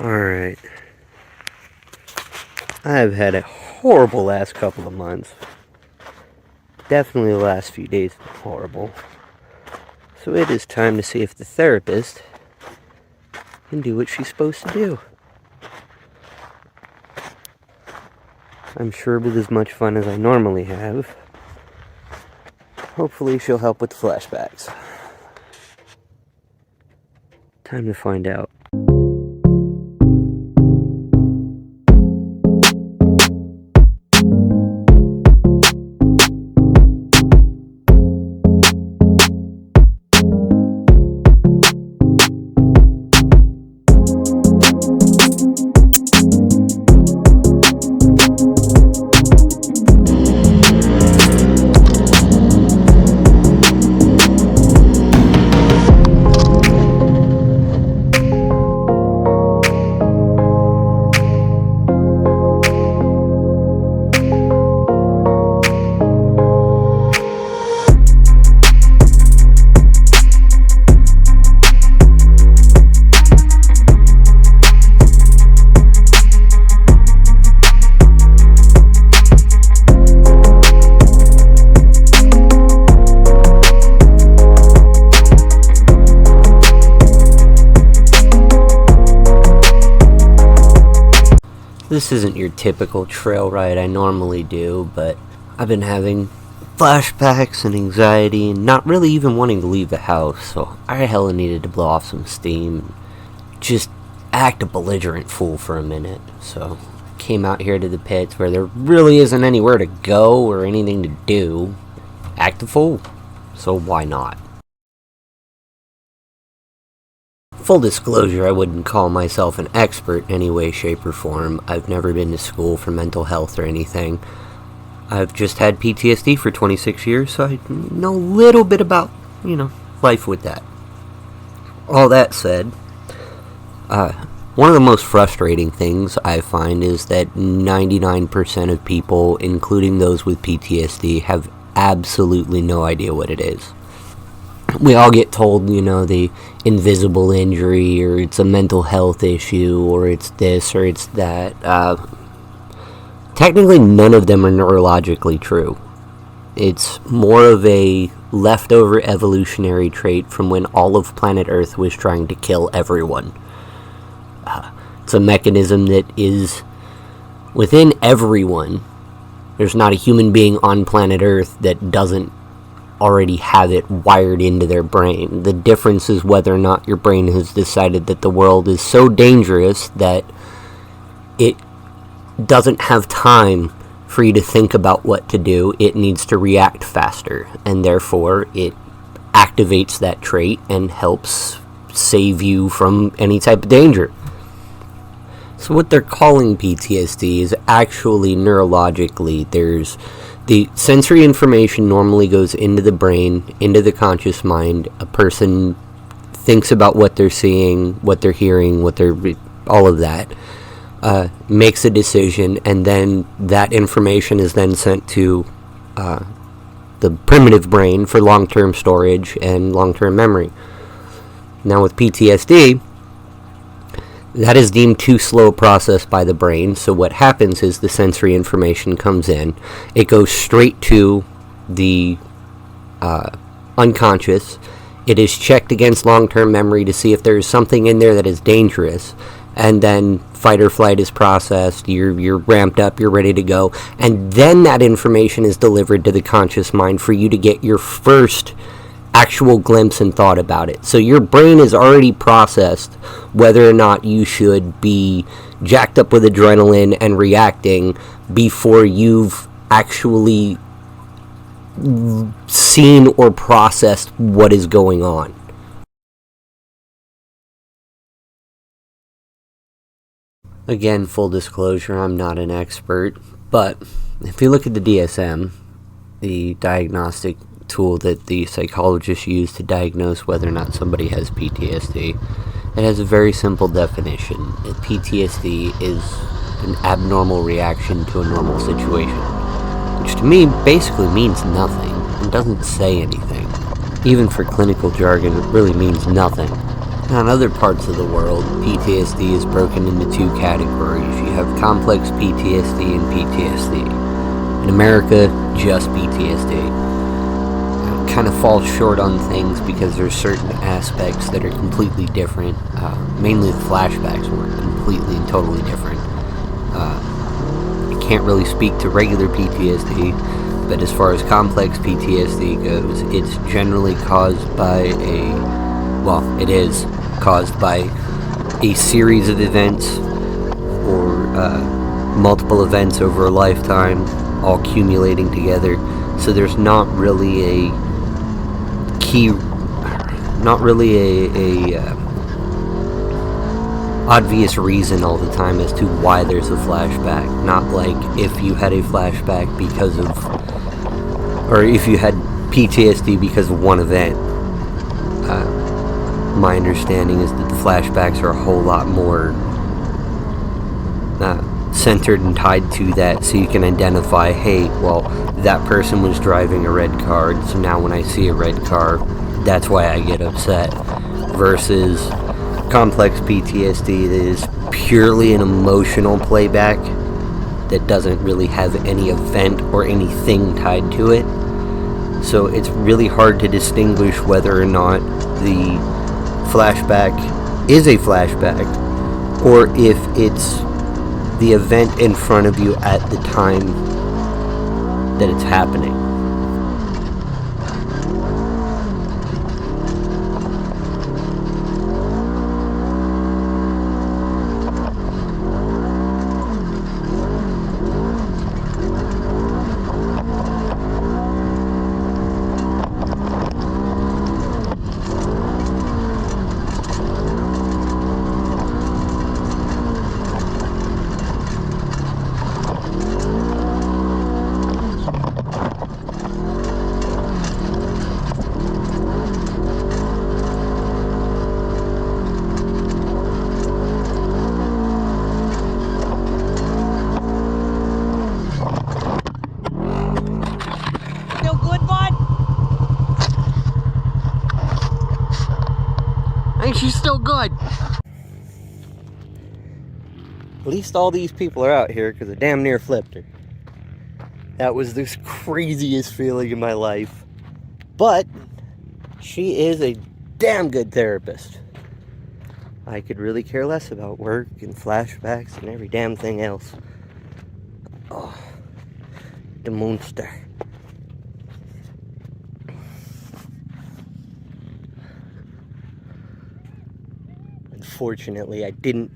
Alright. I've had a horrible last couple of months. Definitely the last few days have been horrible. So it is time to see if the therapist can do what she's supposed to do. I'm sure with as much fun as I normally have. Hopefully she'll help with the flashbacks. Time to find out. This isn't your typical trail ride I normally do, but I've been having flashbacks and anxiety and not really even wanting to leave the house, so I hella needed to blow off some steam. Just act a belligerent fool for a minute. So came out here to the pits where there really isn't anywhere to go or anything to do. Act a fool. So why not? Full disclosure, I wouldn't call myself an expert in any way, shape, or form. I've never been to school for mental health or anything. I've just had PTSD for 26 years, so I know a little bit about, life with that. All that said, one of the most frustrating things I find is that 99% of people, including those with PTSD, have absolutely no idea what it is. We all get told, the invisible injury, or it's a mental health issue, or it's this, or it's that. Technically, none of them are neurologically true. It's more of a leftover evolutionary trait from when all of planet Earth was trying to kill everyone. It's a mechanism that is within everyone. There's not a human being on planet Earth that doesn't already have it wired into their brain. The difference is whether or not your brain has decided that the world is so dangerous that it doesn't have time for you to think about what to do. It needs to react faster, and therefore it activates that trait and helps save you from any type of danger. So what they're calling PTSD is actually neurologically, there's the sensory information normally goes into the brain, into the conscious mind. A person thinks about what they're seeing, what they're hearing, all of that, makes a decision, and then that information is then sent to the primitive brain for long-term storage and long-term memory. Now with PTSD, that is deemed too slow a process by the brain, so what happens is the sensory information comes in, it goes straight to the unconscious, it is checked against long-term memory to see if there is something in there that is dangerous, and then fight or flight is processed, you're ramped up, you're ready to go, and then that information is delivered to the conscious mind for you to get your first actual glimpse and thought about it. So your brain is already processed whether or not you should be jacked up with adrenaline and reacting before you've actually seen or processed what is going on. Again, full disclosure, I'm not an expert, but if you look at the DSM, the diagnostic tool that the psychologists use to diagnose whether or not somebody has PTSD, it has a very simple definition. PTSD is an abnormal reaction to a normal situation, which to me basically means nothing. It doesn't say anything. Even for clinical jargon, it really means nothing. Now, in other parts of the world, PTSD is broken into two categories. You have complex PTSD and PTSD. In America, just PTSD. It kind of falls short on things because there's certain aspects that are completely different. Mainly the flashbacks were completely and totally different. I can't really speak to regular PTSD, but as far as complex PTSD goes, it's generally caused by it is caused by a series of events or multiple events over a lifetime, all accumulating together. So there's not really a obvious reason all the time as to why there's a flashback. Not like if you had a flashback or if you had PTSD because of one event. My understanding is that the flashbacks are a whole lot more centered and tied to that, so you can identify, hey, well, that person was driving a red car, so now when I see a red car, that's why I get upset. Versus complex PTSD that is purely an emotional playback that doesn't really have any event or anything tied to it. So it's really hard to distinguish whether or not the flashback is a flashback or if it's the event in front of you at the time that it's happening. She's still good. At least all these people are out here because I damn near flipped her. That was the craziest feeling in my life. But she is a damn good therapist. I could really care less about work and flashbacks and every damn thing else. Oh, the monster. Unfortunately, I didn't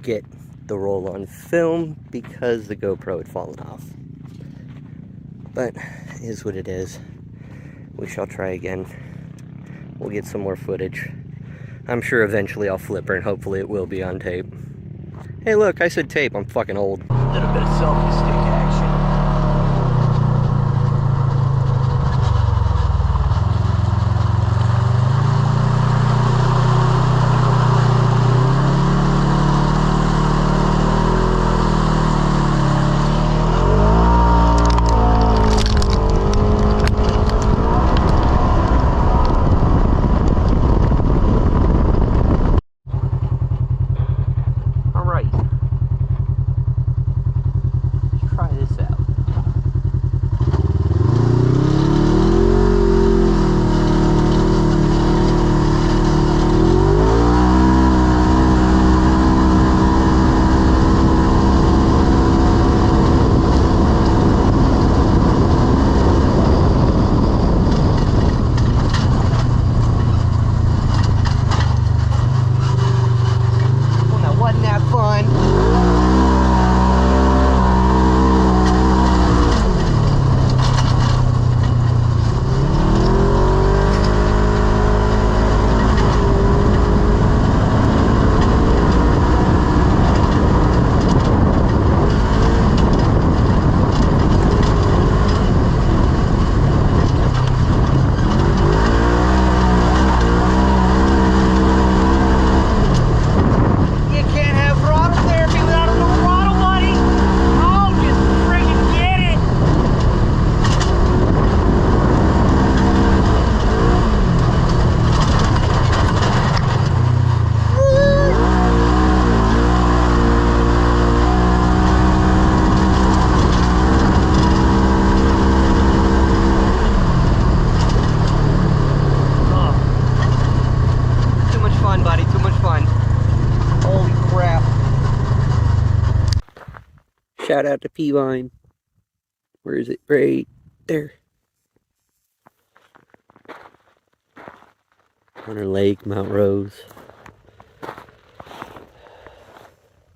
get the roll on film because the GoPro had fallen off. But it is what it is. We shall try again. We'll get some more footage. I'm sure eventually I'll flip her and hopefully it will be on tape. Hey look, I said tape, I'm fucking old. A little bit of selfie stick action. fun, buddy. Too much fun. Holy crap. Shout out to P-Line. Where is it? Right there. Hunter Lake, Mount Rose.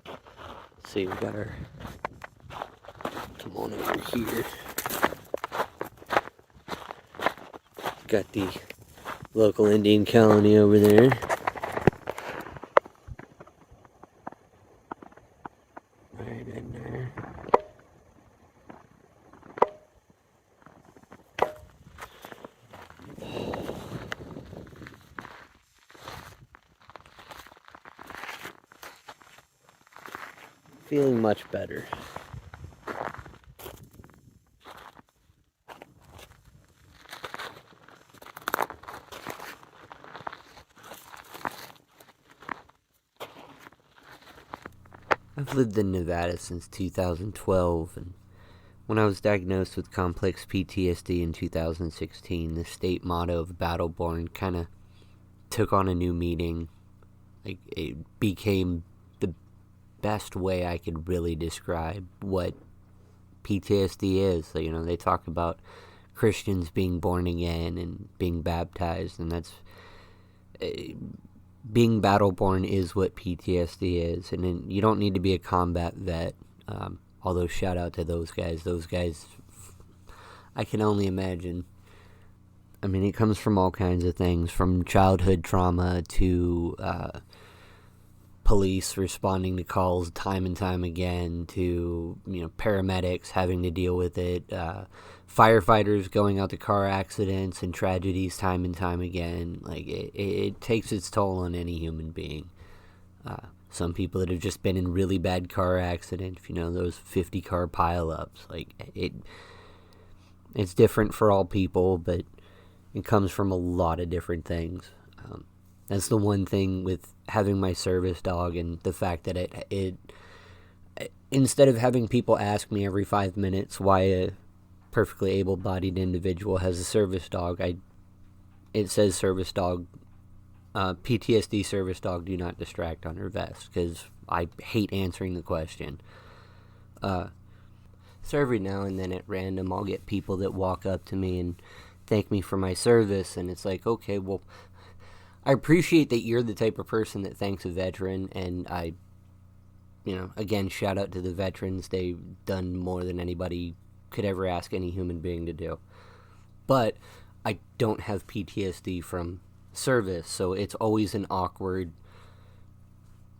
Let's see, we got our... Come on over here. Got the local Indian colony over there. Right in there. Feeling much better. I've lived in Nevada since 2012, and when I was diagnosed with complex PTSD in 2016, the state motto of Battleborn kind of took on a new meaning. Like, it became the best way I could really describe what PTSD is. So, you know, they talk about Christians being born again and being baptized, and that's... being Battleborn is what PTSD is, and then you don't need to be a combat vet, although shout out to those guys. Those guys, I can only imagine. I mean, it comes from all kinds of things, from childhood trauma to police responding to calls time and time again, to, you know, paramedics having to deal with it, firefighters going out to car accidents and tragedies time and time again. Like, it takes its toll on any human being. Some people that have just been in really bad car accidents, you know, those 50 car pileups. Like, it's different for all people, but it comes from a lot of different things. That's the one thing with having my service dog, and the fact that it instead of having people ask me every 5 minutes why a perfectly able-bodied individual has a service dog, it says service dog, PTSD service dog, do not distract on her vest, because I hate answering the question. So every now and then at random, I'll get people that walk up to me and thank me for my service, and it's like, okay, well, I appreciate that you're the type of person that thanks a veteran, and I, you know, again, shout out to the veterans. They've done more than anybody could ever ask any human being to do. But I don't have PTSD from service, so it's always an awkward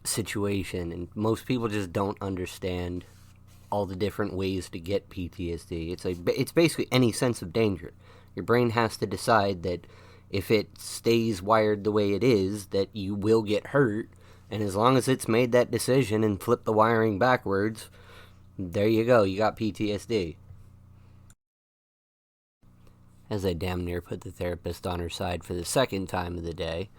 situation, and most people just don't understand all the different ways to get PTSD. It's basically any sense of danger. Your brain has to decide that if it stays wired the way it is, that you will get hurt, and as long as it's made that decision and flipped the wiring backwards, there you go, you got PTSD. As I damn near put the therapist on her side for the second time of the day.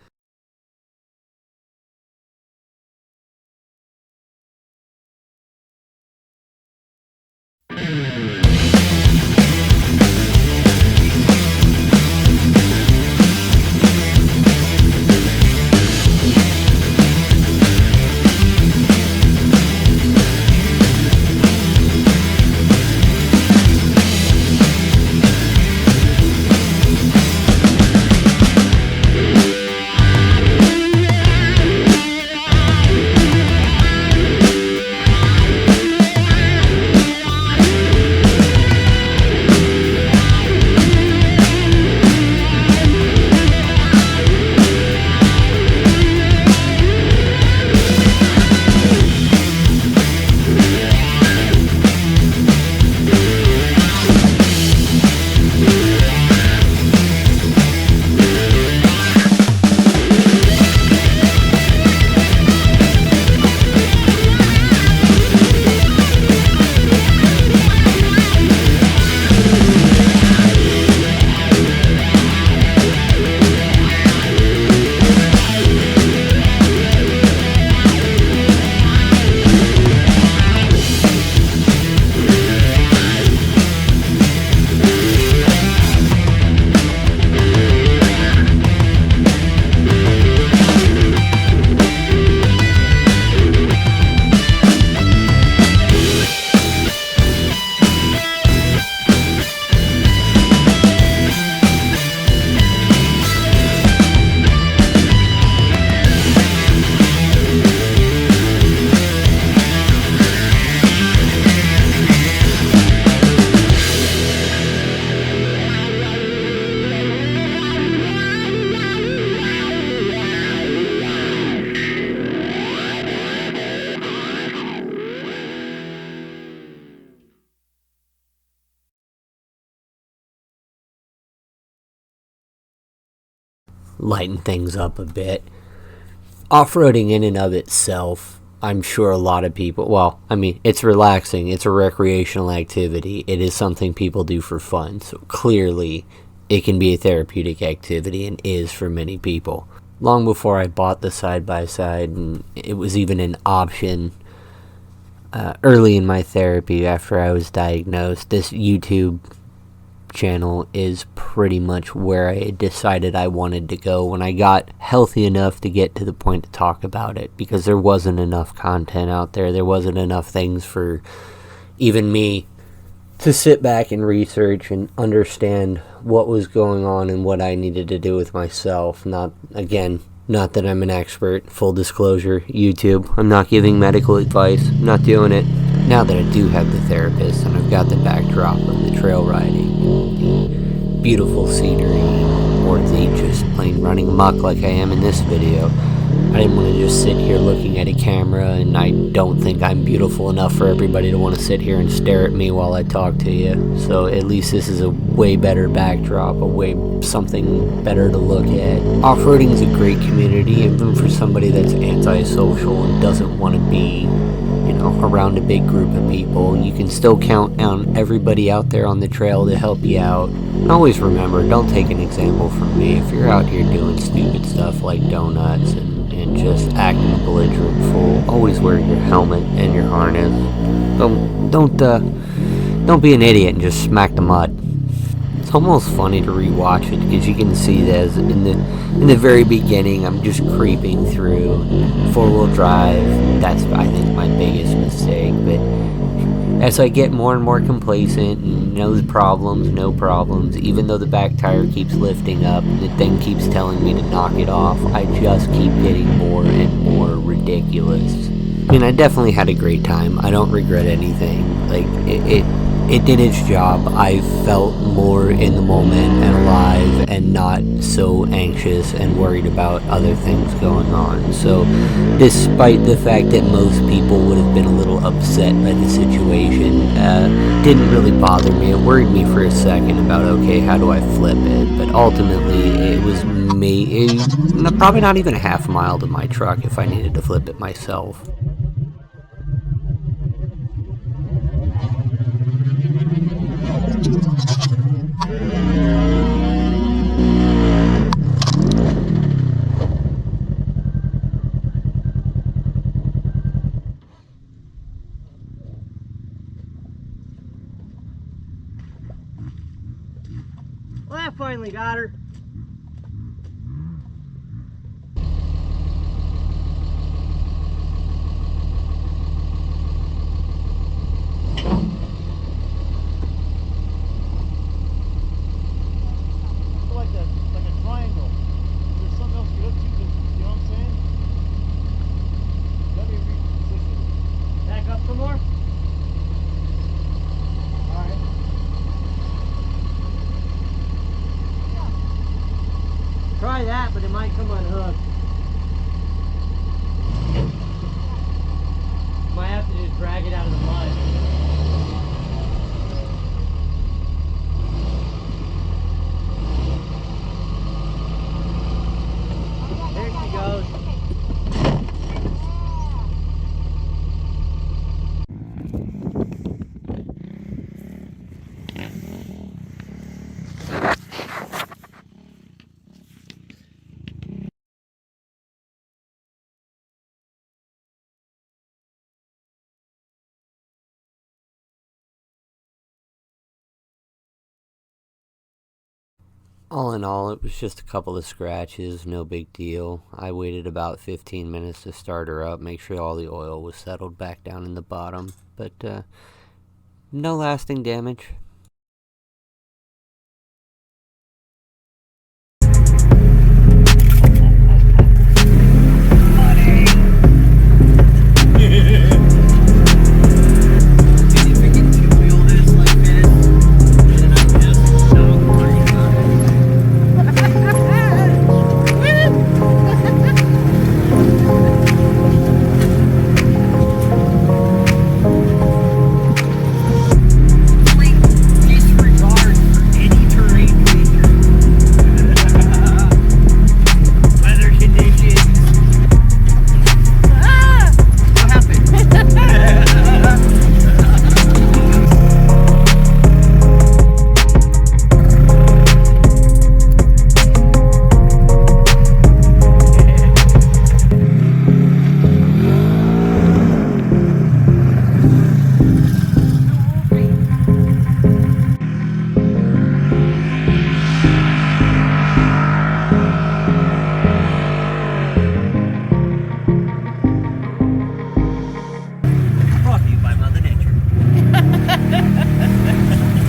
lighten things up a bit. Off-roading in and of itself, I'm sure a lot of people, well, I mean, it's relaxing, it's a recreational activity, it is something people do for fun, so clearly it can be a therapeutic activity and is for many people. Long before I bought the side-by-side, and it was even an option early in my therapy after I was diagnosed, this YouTube channel is pretty much where I decided I wanted to go when I got healthy enough to get to the point to talk about it, because there wasn't enough content out there. There wasn't enough things for even me to sit back and research and understand what was going on and what I needed to do with myself. Not that I'm an expert, full disclosure, YouTube, I'm not giving medical advice, I'm not doing it. Now that I do have the therapist and I've got the backdrop of the trail riding, the beautiful scenery, or the just plain running amok like I am in this video, I didn't want to just sit here looking at a camera, and I don't think I'm beautiful enough for everybody to want to sit here and stare at me while I talk to you. So at least this is a way better backdrop, something better to look at. Off-roading is a great community, even for somebody that's antisocial and doesn't want to be, around a big group of people. You can still count on everybody out there on the trail to help you out. And always remember, don't take an example from me. If you're out here doing stupid stuff like donuts and just acting a belligerent fool, always wear your helmet and your harness. Don't be an idiot and just smack the mud. It's almost funny to rewatch it, because you can see that in the very beginning, I'm just creeping through four-wheel drive. That's, I think, my biggest mistake. But as I get more and more complacent, and no problems, even though the back tire keeps lifting up and the thing keeps telling me to knock it off, I just keep getting more and more ridiculous. I mean, I definitely had a great time. I don't regret anything. Like, it did its job. I felt more in the moment and alive and not so anxious and worried about other things going on. So despite the fact that most people would have been a little upset by the situation, didn't really bother me. It worried me for a second about, okay, how do I flip it? But ultimately it was probably not even a half mile to my truck if I needed to flip it myself. Well, I finally got her. Like a triangle. There's something else to get up to, you know what I'm saying? Let me reposition. Back up some more? Alright. Try that, but it might come unhooked. Might have to just drag it out of the mud. There she goes. All in all, it was just a couple of scratches, no big deal. I waited about 15 minutes to start her up, make sure all the oil was settled back down in the bottom, but no lasting damage.